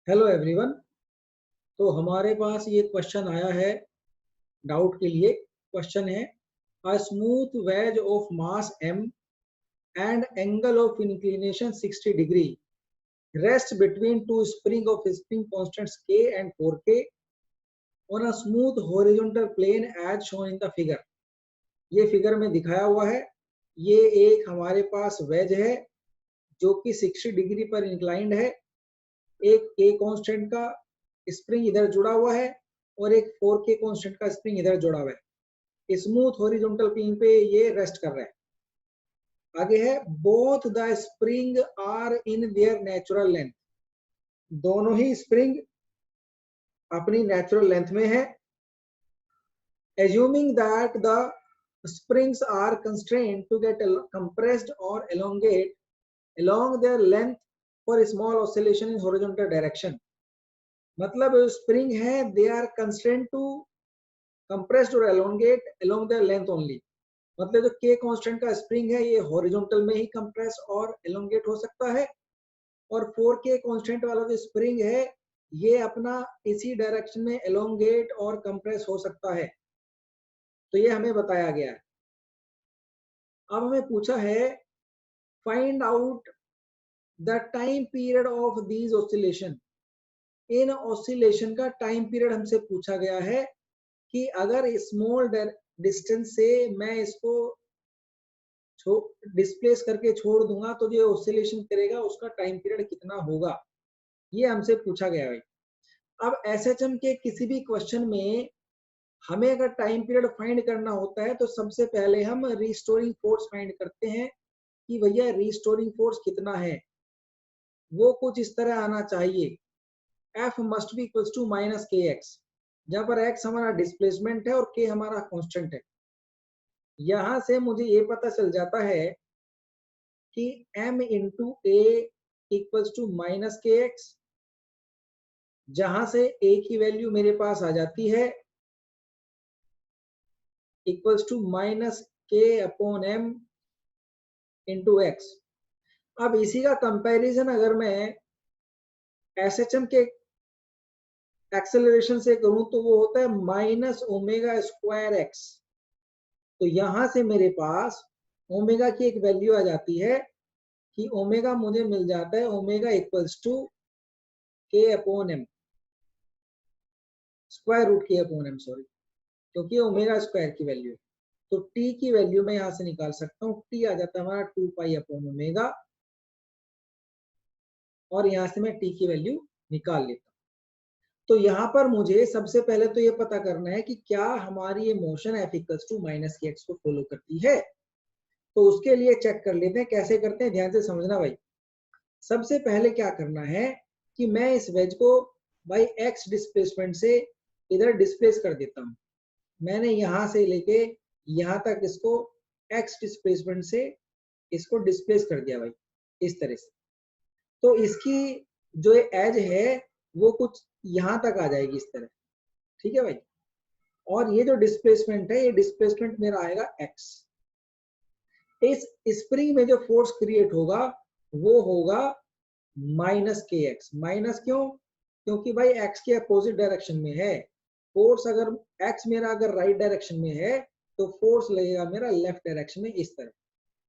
Hello everyone. तो हमारे पास ये क्वेश्चन आया है डाउट के लिए। क्वेश्चन है a smooth ways of mass m and angle of inclination 60 degree rests between two spring of spring constants k and 4k on a smooth horizontal plane as shown in the figure। ये figure में दिखाया हुआ है। ये एक हमारे पास veg है जो कि 60 डिग्री पर इंक्लाइंड है। एक k कांस्टेंट का स्प्रिंग इधर जुड़ा हुआ है और एक 4k कांस्टेंट का स्प्रिंग इधर जुड़ा हुआ है। स्मूथ हॉरिजॉन्टल प्लेन पे ये रेस्ट कर रहा है। आगे है both the spring are in their natural length. दोनों ही स्प्रिंग अपनी नेचुरल लेंथ में है। Assuming that the springs are constrained to get compressed or elongate along their length for a small oscillation in horizontal direction। मतलब spring है they are constraint to compressed or elongate along the length only. मतलब जो के constant का spring है ये horizontal में ही compress और एलोंगेट हो सकता है और 4k कांस्टेंट वाला जो स्प्रिंग है ये अपना इसी डायरेक्शन में एलोंगेट और कंप्रेस हो सकता है। तो ये हमें बताया गया है। अब हमें पूछा है find out the time period of these oscillation. In oscillation का टाइम पीरियड हमसे पूछा गया है कि अगर स्मॉल डिस्टेंस से मैं इसको डिस्प्लेस करके छोड़ दूंगा तो जो ऑसिलेशन करेगा उसका टाइम पीरियड कितना होगा, ये हमसे पूछा गया है। अब एसएचएम के किसी भी क्वेश्चन में हमें अगर टाइम पीरियड फाइंड करना होता है तो सबसे पहले हम रिस्टोरिंग फोर्स फाइंड करते हैं कि भैया रिस्टोरिंग फोर्स कितना है। वो कुछ इस तरह आना चाहिए F must be equals to minus K X, जहां पर x हमारा डिस्प्लेसमेंट है और k हमारा कांस्टेंट है। यहां से मुझे ये पता चल जाता है कि m into A equals to minus K X, जहां से a की वैल्यू मेरे पास आ जाती है इक्वल्स टू माइनस के अपॉन m इंटू एक्स। अब इसी का कंपैरिजन अगर मैं एसएचएम के एक्सेलरेशन से करूं तो वो होता है माइनस ओमेगा स्क्वायर एक्स। तो यहां से मेरे पास ओमेगा की एक वैल्यू आ जाती है कि ओमेगा मुझे मिल जाता है ओमेगा इक्वल्स टू के अपॉन एम, स्क्वायर रूट के अपॉन एम, सॉरी, क्योंकि ओमेगा स्क्वायर की वैल्यू है। तो टी की वैल्यू मैं यहां से निकाल सकता हूँ। टी आ जाता है हमारा 2 पाई अपॉन ओमेगा और यहां से मैं टी की वैल्यू निकाल लेता हूँ। तो यहाँ पर मुझे सबसे पहले तो ये पता करना है कि क्या हमारी ये motion F equals to minus K X को फॉलो करती है। तो उसके लिए चेक कर लेते हैं। कैसे करते हैं, ध्यान से समझना भाई। सबसे पहले क्या करना है कि मैं इस वेज को बाई एक्स डिस्प्लेसमेंट से इधर डिस्प्लेस कर देता हूं। मैंने यहां से लेके यहां तक इसको एक्स डिस्प्लेसमेंट से इसको डिस्प्लेस कर दिया भाई, इस तरह से। तो इसकी जो एज है वो कुछ यहां तक आ जाएगी इस तरह, ठीक है भाई। और ये जो डिस्प्लेसमेंट है ये डिस्प्लेसमेंट मेरा आएगा एक्स। इस स्प्रिंग में जो फोर्स क्रिएट होगा वो होगा माइनस के एक्स। माइनस क्यों? क्योंकि भाई एक्स के अपोजिट डायरेक्शन में है फोर्स। अगर एक्स मेरा अगर राइट डायरेक्शन में है तो फोर्स लगेगा मेरा लेफ्ट डायरेक्शन में इस तरह।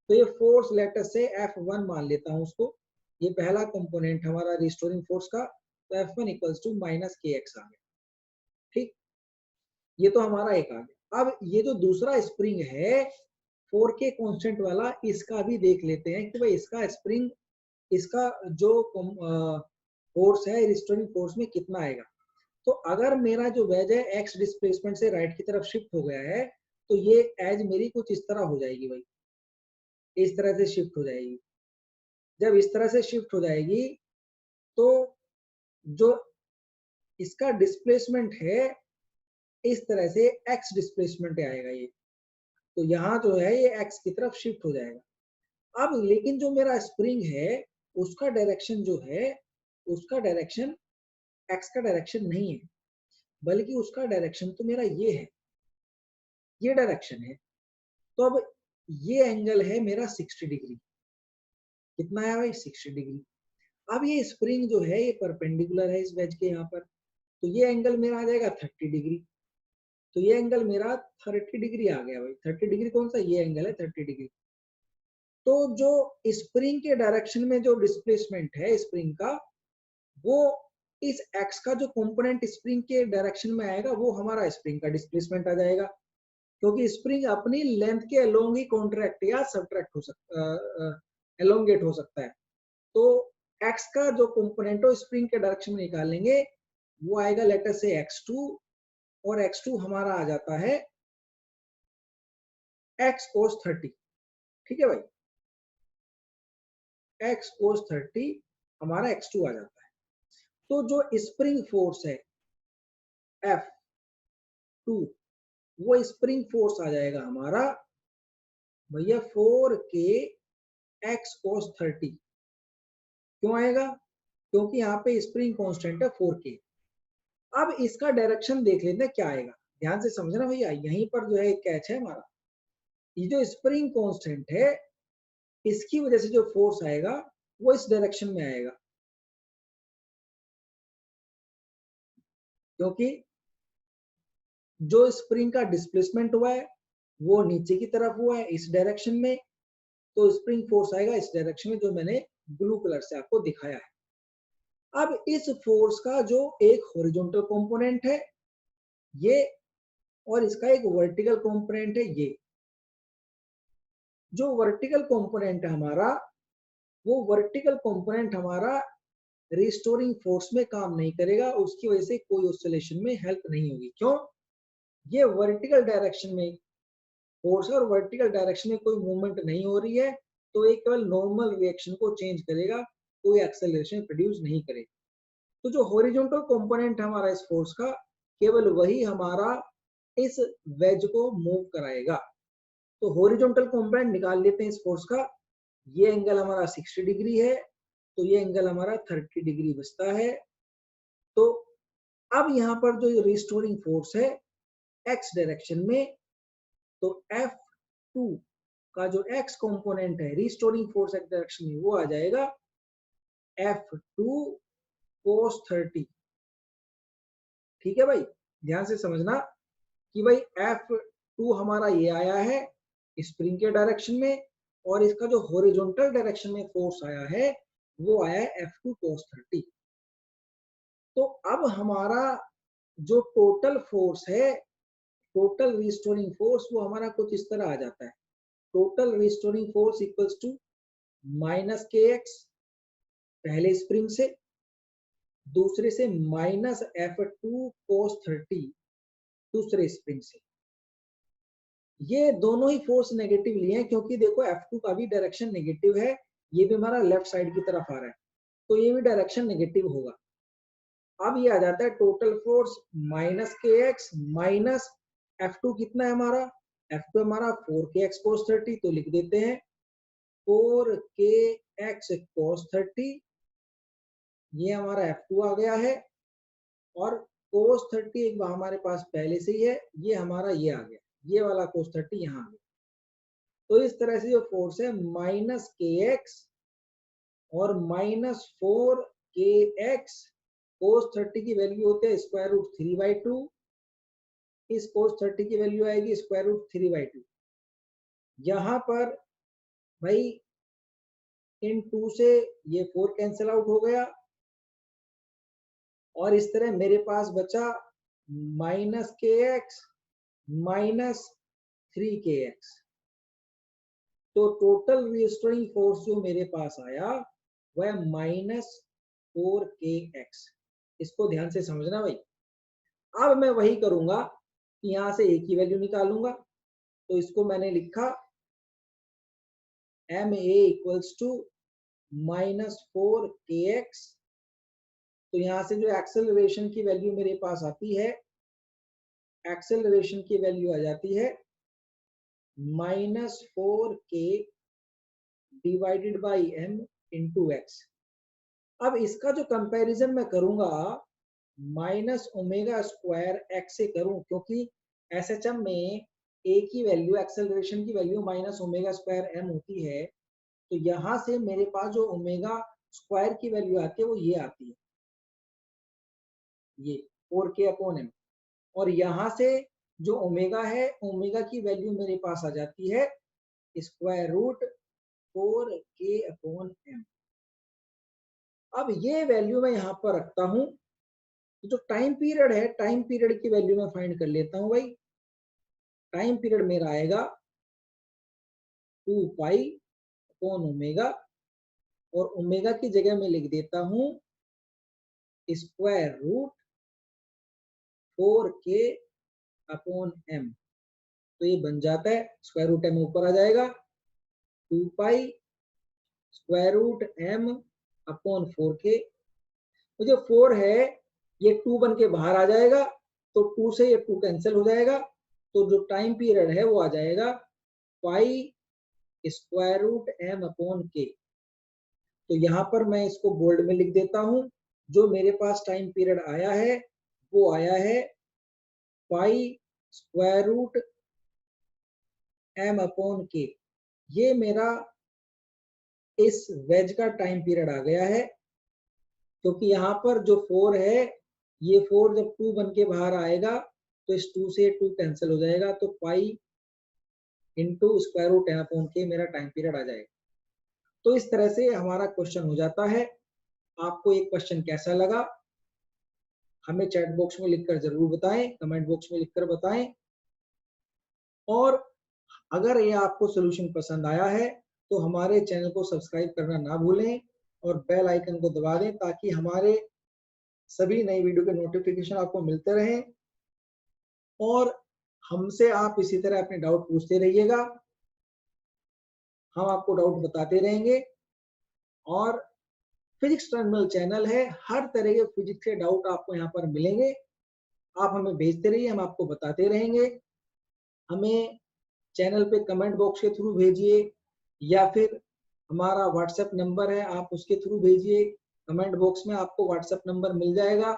तो ये फोर्स लेटर से F1 मान लेता हूं उसको। ये पहला कंपोनेंट हमारा रिस्टोरिंग फोर्स का। तो F1 equals to minus K x आ गया, ठीक। ये तो हमारा एक आ गया। अब ये जो दूसरा स्प्रिंग है 4k कांस्टेंट वाला, इसका भी देख लेते हैं कि भाई इसका स्प्रिंग, इसका जो फोर्स है रिस्टोरिंग फोर्स में कितना आएगा। तो अगर मेरा जो वेज है एक्स डिस्प्लेसमेंट से राइट की तरफ शिफ्ट हो गया है तो ये एज मेरी कुछ इस तरह हो जाएगी भाई, इस तरह से शिफ्ट हो जाएगी। जब इस तरह से शिफ्ट हो जाएगी तो जो इसका डिस्प्लेसमेंट है इस तरह से एक्स डिस्प्लेसमेंट आएगा ये। तो यहाँ जो है ये एक्स की तरफ शिफ्ट हो जाएगा। अब लेकिन जो मेरा स्प्रिंग है उसका डायरेक्शन जो है, उसका डायरेक्शन एक्स का डायरेक्शन नहीं है, बल्कि उसका डायरेक्शन तो मेरा ये है, ये डायरेक्शन है। तो अब ये एंगल है मेरा 60 डिग्री। कितना है भाई? 60 डिग्री। अब ये स्प्रिंग जो है ये परपेंडिकुलर है इस वेज के यहाँ पर, तो ये एंगल मेरा आ जाएगा 30 डिग्री। तो ये एंगल मेरा 30 डिग्री आ गया भाई। 30 डिग्री कौन सा, ये एंगल है 30 डिग्री। तो जो स्प्रिंग के डायरेक्शन में जो डिस्प्लेसमेंट है स्प्रिंग का, वो इस एक्स का जो कंपोनेंट स्प्रिंग के डायरेक्शन में आएगा वो हमारा स्प्रिंग का डिस्प्लेसमेंट आ जाएगा, क्योंकि स्प्रिंग अपनी लेंथ के अलोंग ही कॉन्ट्रैक्ट या सब्ट्रैक्ट हो सकता, एलोंगेट हो सकता है। तो एक्स का जो कंपोनेंट हो स्प्रिंग के डायरेक्शन में निकालेंगे वो आएगा लेट अस से x2, और x2 हमारा आ जाता है x cos 30। ठीक है भाई, x cos 30 हमारा x2 आ जाता है। तो जो स्प्रिंग फोर्स है F2, वो स्प्रिंग फोर्स आ जाएगा हमारा भैया 4k x cos 30। क्यों आएगा, क्योंकि यहाँ पे स्प्रिंग कांस्टेंट है 4k। अब इसका डायरेक्शन देख लेते हैं क्या आएगा, ध्यान से समझना भैया, यहीं पर जो है कैच है हमारा। ये जो स्प्रिंग कांस्टेंट है इसकी वजह से जो फोर्स आएगा वो इस डायरेक्शन में आएगा, क्योंकि जो स्प्रिंग का डिस्प्लेसमेंट हुआ है वो नीचे की तरफ हुआ है इस डायरेक्शन में, तो स्प्रिंग फोर्स आएगा इस डायरेक्शन में जो मैंने ब्लू कलर से आपको दिखाया है। अब इस फोर्स का जो एक हॉरिजॉन्टल कंपोनेंट है ये, और इसका एक वर्टिकल कंपोनेंट है ये। जो वर्टिकल कंपोनेंट है हमारा, वो वर्टिकल कंपोनेंट हमारा रिस्टोरिंग फोर्स में काम नहीं करेगा, उसकी वजह से कोई ऑसिलेशन में हेल्प नहीं होगी। क्यों, ये वर्टिकल डायरेक्शन में फोर्स और वर्टिकल डायरेक्शन में कोई मूवमेंट नहीं हो रही है, तो ये केवल नॉर्मल रिएक्शन को चेंज करेगा, कोई एक्सेलरेशन प्रोड्यूस नहीं करेगा। तो जो हॉरिजॉन्टल कंपोनेंट हमारा इस फोर्स का, केवल वही हमारा इस वेज को मूव कराएगा। तो हॉरिजॉन्टल कंपोनेंट निकाल लेते हैं इस फोर्स का। ये एंगल हमारा 60 डिग्री है, तो ये एंगल हमारा 30 डिग्री बचता है। तो अब यहाँ पर जो रिस्टोरिंग फोर्स है एक्स डायरेक्शन में, तो F2 का जो एक्स कंपोनेंट है रिस्टोरिंग फोर्स एक्स डायरेक्शन में, वो आ जाएगा F2 cos 30। ठीक है भाई, ध्यान से समझना कि भाई F2 हमारा ये आया है स्प्रिंग के डायरेक्शन में, और इसका जो हॉरिजॉन्टल डायरेक्शन में फोर्स आया है वो आया है F2 cos 30। तो अब हमारा जो टोटल फोर्स है, टोटल रिस्टोरिंग फोर्स, वो हमारा कुछ इस तरह आ जाता है। Total restoring force equals to minus K X पहले स्प्रिंग से, दूसरे से माइनस F2 cos 30 दूसरे स्प्रिंग से। ये दोनों ही फोर्स नेगेटिव लिए हैं, क्योंकि देखो F2 का भी डायरेक्शन नेगेटिव है, ये भी हमारा लेफ्ट साइड की तरफ आ रहा है, तो ये भी डायरेक्शन नेगेटिव होगा। अब ये आ जाता है total force minus K x minus F2 कितना है हमारा, F2 हमारा 4kx cos 30, तो लिख देते हैं 4kx cos 30, ये हमारा F2 आ गया है, और cos 30 एक बार हमारे पास पहले से ही है, ये हमारा ये आ गया, ये वाला cos 30 यहाँ आ गया। तो इस तरह से जो फोर्स है माइनस के एक्स और माइनस 4kx cos 30 की वैल्यू होते हैं स्क्वायर रूट 3/2, इस cos 30 की वैल्यू आएगी स्क्वायर रूट 3/2। यहाँ पर भाई इन 2 से ये 4 कैंसिल आउट हो गया, और इस तरह मेरे पास बचा minus K x minus 3kx। तो टोटल रिस्टोरिंग फोर्स जो मेरे पास आया वह माइनस 4kx। इसको ध्यान से समझना भाई। अब मैं वही करूंगा कि यहां से एक ही वैल्यू निकालूंगा, तो इसको मैंने लिखा ma equals to minus 4kx। तो यहां से जो एक्सेलरेशन की वैल्यू मेरे पास आती है, एक्सेलरेशन की वैल्यू आ जाती है -4k divided by m into x. अब इसका जो कंपैरिजन मैं करूंगा माइनस ओमेगा स्क्वायर एक्स से करूं, क्योंकि एसएचएम में एक ही वैल्यू एक्सेलरेशन की value minus omega square m होती है, तो यहाँ से मेरे पास जो ओमेगा स्क्वायर की वैल्यू आती है वो ये आती है, ये 4k/m। और यहां से जो ओमेगा है, ओमेगा की वैल्यू मेरे पास आ जाती है स्क्वायर रूट 4k/m। अब ये वैल्यू मैं यहाँ पर रखता हूं, जो टाइम पीरियड है, टाइम पीरियड की वैल्यू मैं फाइंड कर लेता हूं भाई। टाइम पीरियड मेरा आएगा 2π/ओमेगा, और ओमेगा की जगह मैं लिख देता हूं स्क्वायर रूट 4k/m। तो ये बन जाता है, स्क्वायर रूट m ऊपर आ जाएगा, 2π स्क्वायर रूट m/4k। तो जो 4 है ये 2 बन के बाहर आ जाएगा, तो 2 से ये 2 कैंसिल हो जाएगा, तो जो टाइम पीरियड है वो आ जाएगा पाई स्क्वायर रूट m/k। तो यहाँ पर मैं इसको बोल्ड में लिख देता हूं, जो मेरे पास टाइम पीरियड आया है वो आया है पाई स्क्वायर रूट m/k। ये मेरा इस वेज का टाइम पीरियड आ गया है, क्योंकि यहाँ पर जो 4 है, ये 4 जब 2 बन के बाहर आएगा तो इस 2 से 2 कैंसिल हो जाएगा, तो pi into square root m/k मेरा टाइम पीरियड आ जाएगा। तो इस तरह से हमारा क्वेश्चन हो जाता है। आपको एक क्वेश्चन कैसा लगा हमें चैट बॉक्स में लिखकर जरूर बताएं, कमेंट बॉक्स में लिखकर बताएं। और अगर ये आपको सोल्यूशन पसंद आया है तो हमारे चैनल को सब्सक्राइब करना ना भूलें और बेल आइकन को दबा दें, ताकि हमारे सभी नई वीडियो के नोटिफिकेशन आपको मिलते रहें। और हमसे आप इसी तरह अपने डाउट पूछते रहिएगा, हम आपको डाउट बताते रहेंगे। और फिजिक्स टर्मिनल चैनल है, हर तरह के फिजिक्स के डाउट आपको यहाँ पर मिलेंगे। आप हमें भेजते रहिए, हम आपको बताते रहेंगे। हमें चैनल पे कमेंट बॉक्स के थ्रू भेजिए, या फिर हमारा व्हाट्सएप नंबर है आप उसके थ्रू भेजिए। कमेंट बॉक्स में आपको व्हाट्सएप नंबर मिल जाएगा,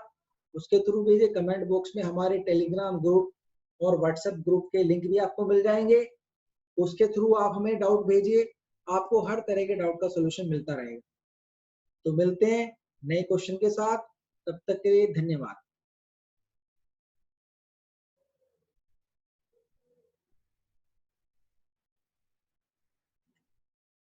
उसके थ्रू भेजिए। कमेंट बॉक्स में हमारे टेलीग्राम ग्रुप और व्हाट्सएप ग्रुप के लिंक भी आपको मिल जाएंगे, उसके थ्रू आप हमें डाउट भेजिए। आपको हर तरह के डाउट का सोल्यूशन मिलता रहेगा। तो मिलते हैं नए क्वेश्चन के साथ, तब तक के लिए धन्यवाद।